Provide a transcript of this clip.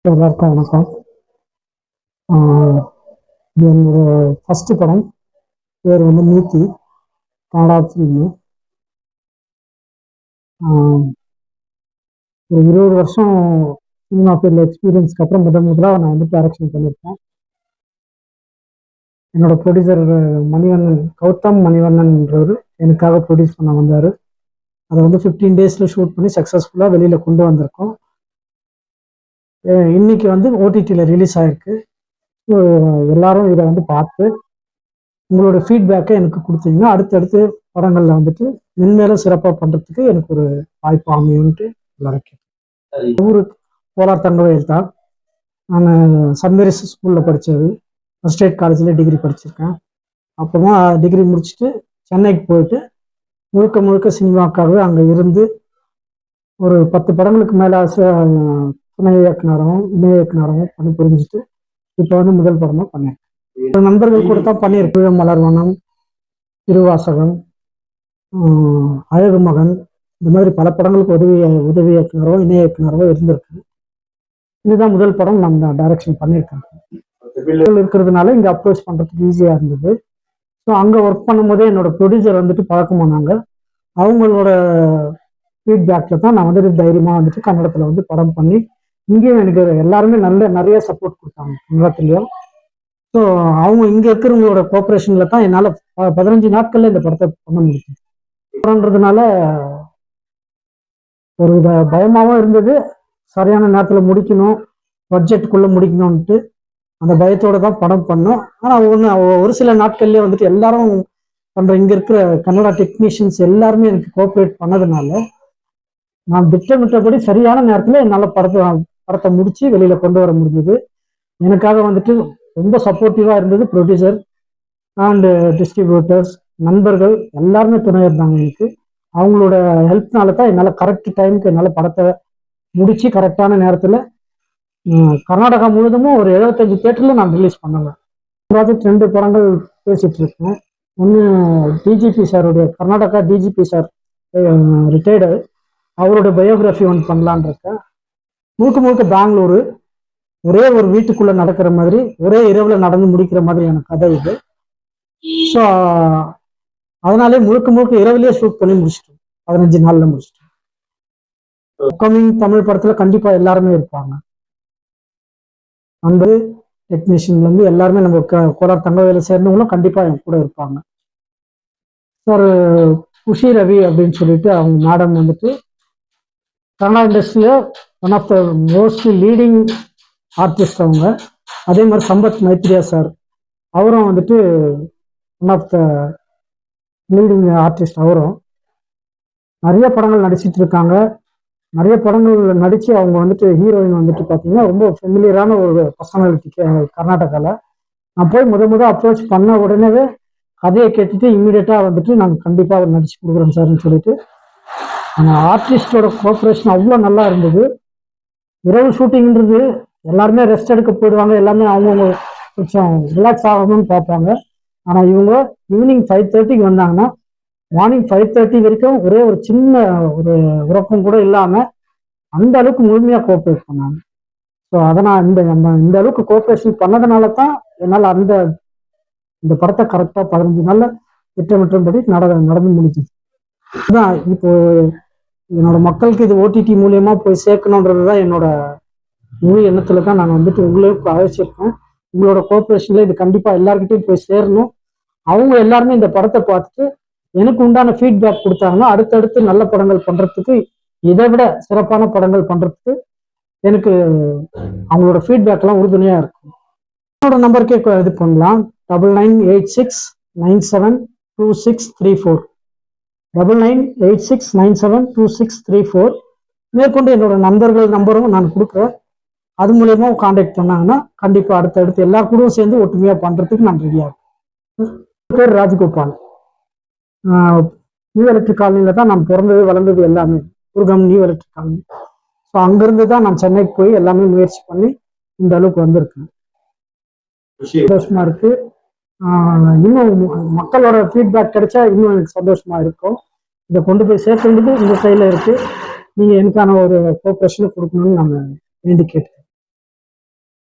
எல்லாருக்கும் வணக்கம். ஆஹ் இது என்னோட ஃபர்ஸ்ட் படம். பேர் வந்து நீத்தி, கனடா ஃபிலிமு. ஒரு 20 வருஷம் சினிமா ஃபீல்டில் எக்ஸ்பீரியன்ஸ்க்கு அப்புறம் முதலாக நான் வந்து டைரக்ஷன் பண்ணியிருக்கேன். என்னோட ப்ரொடியூசர் மணிவண்ணன், கௌதம் மணிவண்ணன்ன்றவர் எனக்காக ப்ரொடியூஸ் பண்ண வந்தார். அதை வந்து 15 டேஸில் ஷூட் பண்ணி சக்ஸஸ்ஃபுல்லாக வெளியில் கொண்டு வந்திருக்கோம். இன்னைக்கு வந்து ஓடிடியில் ரிலீஸ் ஆயிருக்கு. எல்லாரும் இதை வந்து பார்த்து உங்களோட ஃபீட்பேக்கை எனக்கு கொடுத்தீங்கன்னா அடுத்தடுத்து படங்களில் வந்துட்டு மென்மேலும் சிறப்பாக பண்ணுறதுக்கு எனக்கு ஒரு வாய்ப்பு அமையும்ட்டு எல்லாரும் கேட்குறேன். ஊர் கோலார் தங்கவேல் தான். நான் சன்மேரிஸ் ஸ்கூலில் படித்தது, ஸ்டேட் காலேஜில் டிகிரி படிச்சிருக்கேன். அப்புறமா டிகிரி முடிச்சுட்டு சென்னைக்கு போயிட்டு முழுக்க முழுக்க சினிமாக்காகவே அங்கே இருந்து ஒரு 10 படங்களுக்கு மேலே துணை இயக்குனரும் இணை இயக்குனரும் பண்ணி புரிஞ்சுட்டு இப்போ வந்து முதல் படமாக பண்ணேன். நண்பர்கள் கூட தான் பண்ணியிருக்கேன். மலர்வனம், திருவாசகம், அழகு மகன், இந்த மாதிரி பல படங்களுக்கு உதவி இயக்குனரோ இணை இயக்குனரோ இருந்திருக்கு. இதுதான் முதல் படம் நான் டைரக்ஷன் பண்ணியிருக்கேன். இருக்கிறதுனால இங்கே அப்ரோச் பண்ணுறதுக்கு ஈஸியாக இருந்தது. ஸோ அங்கே ஒர்க் பண்ணும்போதே என்னோட ப்ரொடியூசர் வந்துட்டு பழக்கமானாங்க. அவங்களோட ஃபீட்பேக்கில் தான் நான் வந்துட்டு தைரியமாக வந்துட்டு கன்னடத்தில் வந்து படம் பண்ணி இங்கேயும் எனக்கு எல்லாருமே நிறைய சப்போர்ட் கொடுத்தாங்க கன்னடத்துலேயும். ஸோ அவங்க இங்கே இருக்கிறவங்களோட கோஆப்ரேஷனில் தான் என்னால் 15 நாட்களில் இந்த படத்தை பண்ண முடியும். படம்ன்றதுனால ஒரு பயமாகவும் இருந்தது. சரியான நேரத்தில் முடிக்கணும், பட்ஜெட்டுக்குள்ளே முடிக்கணும்ன்ட்டு அந்த பயத்தோட தான் படம் பண்ணோம். ஆனால் ஒரு சில நாட்கள்லேயே வந்துட்டு எல்லாரும் பண்ணுற இங்கே இருக்கிற கன்னடா டெக்னீஷியன்ஸ் எல்லாருமே எனக்கு கோஆப்ரேட் பண்ணதுனால நான் திட்டமிட்டபடி சரியான நேரத்தில் என்னால் படத்தை முடித்து வெளியில் கொண்டு வர முடிஞ்சது. எனக்காக வந்துட்டு ரொம்ப சப்போர்ட்டிவாக இருந்தது ப்ரொடியூசர் அண்டு டிஸ்ட்ரிபியூட்டர்ஸ், நண்பர்கள் எல்லாருமே துணை இருந்தாங்க எனக்கு. அவங்களோட ஹெல்ப்னால தான் என்னால் கரெக்ட் டைமுக்கு என்னால் படத்தை முடித்து கரெக்டான நேரத்தில் கர்நாடகா முழுதும் ஒரு 75 தியேட்டரில் நான் ரிலீஸ் பண்ணுவேன். ப்ராஜெக்ட் 2 படங்கள் பேசிட்டு இருக்கேன். ஒன்று டிஜிபி சாருடைய, கர்நாடகா டிஜிபி சார் ரிட்டையர்டு, அவருடைய பயோகிராஃபி ஒன்று பண்ணலான் இருக்கேன். முழுக்க முழுக்க பெங்களூரு, ஒரே ஒரு வீட்டுக்குள்ள நடக்கிற மாதிரி, ஒரே இரவுல நடந்து முடிக்கிற மாதிரியான கதை இது. ஸோ அதனாலே முழுக்க முழுக்க இரவுலேயே ஷூட் பண்ணி முடிச்சிட்டோம். 15 நாள்ல முடிச்சிட்டோம். அப்கமிங் தமிழ் படத்துல கண்டிப்பா எல்லாருமே இருப்பாங்க. அந்த டெக்னீஷியன்ல இருந்து எல்லாருமே நம்ம கோலார் தங்கவேல சேர்ந்தவங்களும் கண்டிப்பா என் கூட இருப்பாங்க. சார் குஷி ரவி அப்படின்னு சொல்லிட்டு அவங்க மேடம் வந்துட்டு கன்னடா இண்டஸ்ட்ரியில one of the most leading artist அவங்க. அதே மாதிரி சம்பத் மைத்ரியா சார், அவரும் வந்துட்டு one of the leading artist. அவரும் நிறைய படங்கள் நடிச்சிட்டு இருக்காங்க. நிறைய படங்கள் நடிச்சு அவங்க வந்துட்டு ஹீரோயின் வந்துட்டு பார்த்தீங்கன்னா ரொம்ப ஃபெமிலியரான ஒரு பர்சனாலிட்டி கர்நாடகாவில். நான் போய் முத அப்ரோச் பண்ண உடனே கதையை கேட்டுட்டு இம்மிடியட்டாக வந்துட்டு நாங்கள் கண்டிப்பாக அவர் நடிச்சு கொடுக்குறோம் சார்ன்னு சொல்லிட்டு அந்த ஆர்டிஸ்டோட கோஆப்ரேஷன் அவ்வளோ நல்லா இருந்தது. இரவு ஷூட்டிங்ன்றது எல்லாருமே ரெஸ்ட் எடுக்க போயிடுவாங்க, எல்லாமே அவங்கவுங்க கொஞ்சம் ரிலாக்ஸ் ஆகணும்னு பார்ப்பாங்க. ஆனால் இவங்க ஈவினிங் 5:30க்கு வந்தாங்கன்னா மார்னிங் 5:30 வரைக்கும் ஒரே ஒரு சின்ன ஒரு உறக்கம் கூட இல்லாமல் அந்த அளவுக்கு முழுமையாக கோஆப்ரேட் பண்ணாங்க. ஸோ அதை நான் இந்த அளவுக்கு கோஆப்ரேஷன் பண்ணதுனால தான் என்னால் இந்த படத்தை கரெக்டாக 15 நாள்ல திட்டமிட்டபடி நடந்து முடிஞ்சுது. இதுதான் இப்போ என்னோட மக்களுக்கு இது ஓடிடி மூலியமா போய் சேர்க்கணுன்றது தான் என்னோட முழு எண்ணத்துல தான் நான் வந்துட்டு உங்களுக்கு அழைச்சிருக்கேன். உங்களோட கோஆப்ரேஷன்ல இது கண்டிப்பா எல்லாருக்கிட்டையும் போய் சேரணும். அவங்க எல்லாருமே இந்த படத்தை பார்த்துட்டு எனக்கு உண்டான ஃபீட்பேக் கொடுத்தாங்கன்னா அடுத்தடுத்து நல்ல படங்கள் பண்றதுக்கு, இதை விட சிறப்பான படங்கள் பண்றதுக்கு எனக்கு அவங்களோட ஃபீட்பேக் எல்லாம் உறுதுணையா இருக்கும். என்னோட நம்பருக்கே இது பண்ணலாம். 9986972634 9986972634. மேற்கொண்டு என்னோட நண்பர்கள் நம்பரும் நான் கொடுக்குறேன். அது மூலயமா கான்டாக்ட் பண்ணாங்கன்னா கண்டிப்பா அடுத்தடுத்து எல்லா கூடவும் சேர்ந்து ஒற்றுமையா பண்றதுக்கு நான் ரெடியா இருக்கேன். பேர் ராஜ்கோபால். நியூ எலக்ட்ரிக் காலனில தான் நான் பிறந்தது வளர்ந்தது எல்லாமே. Durgam new electric colony. So அங்கிருந்து தான் நான் சென்னைக்கு போய் எல்லாமே முயற்சி பண்ணி இந்த அளவுக்கு வந்திருக்கேன். சந்தோஷமா இருக்கு. இன்னும் மக்களோட ஃபீட்பேக் கிடைச்சா இன்னும் எனக்கு சந்தோஷமா இருக்கும். இதை கொண்டு போய் சேர்க்க வேண்டியது இந்த கையில இருக்கு. நீங்க எனக்கான ஒரு கோஆப்ரேஷனை கொடுக்கணும்னு நான் வேண்டி கேட்டேன்.